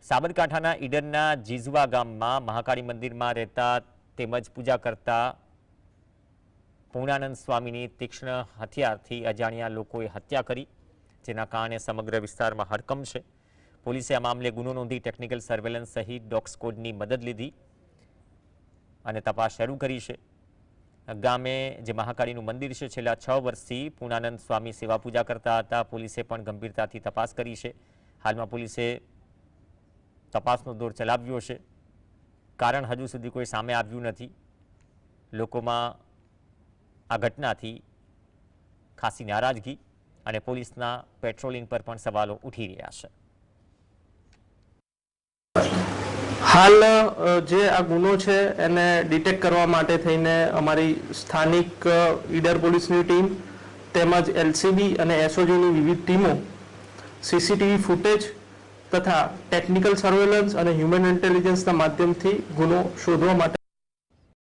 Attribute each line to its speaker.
Speaker 1: સાબરકાંઠાના ઈડરના જીઝવા ગામમાં મહાકાળી મંદિરમાં રહેતા તેમજ પૂજા કરતા પૂર્ણાનંદ સ્વામીની તીક્ષ્ણ હથિયારથી અજાણ્યા લોકોએ હત્યા કરી, જેના કારણે સમગ્ર વિસ્તારમાં હડકંપ છે. પોલીસે આ મામલે ગુનો નોંધી ટેકનિકલ સર્વેલન્સ સહિત ડોગ સ્ક્વોડની મદદ લીધી અને તપાસ શરૂ કરી છે. ગામે જે મહાકાળીનું મંદિર છે, છેલ્લા 6 વર્ષથી પૂર્ણાનંદ સ્વામી સેવા પૂજા કરતા હતા. પોલીસે પણ ગંભીરતાથી તપાસ કરી છે. હાલમાં પોલીસે તપાસનો દોર ચલાવ્યો છે. કારણ હજુ સુધી કોઈ સામે આવ્યું નથી. લોકોમાં આ ઘટનાથી ખાસી નારાજગી અને પોલીસના પેટ્રોલિંગ પર પણ સવાલો ઉઠી રહ્યા છે.
Speaker 2: હાલ જે આ ગુનો છે એને ડિટેક્ટ કરવા માટે થઈને અમારી સ્થાનિક ઈડર પોલીસની ટીમ તેમજ એલસીબી અને એસઓજીની વિવિધ ટીમો સીસીટીવી ફૂટેજ તથા ટેકનિકલ સર્વેલન્સ અને હ્યુમન ઇન્ટેલિજન્સના માધ્યમથી ગુનો શોધવા માટે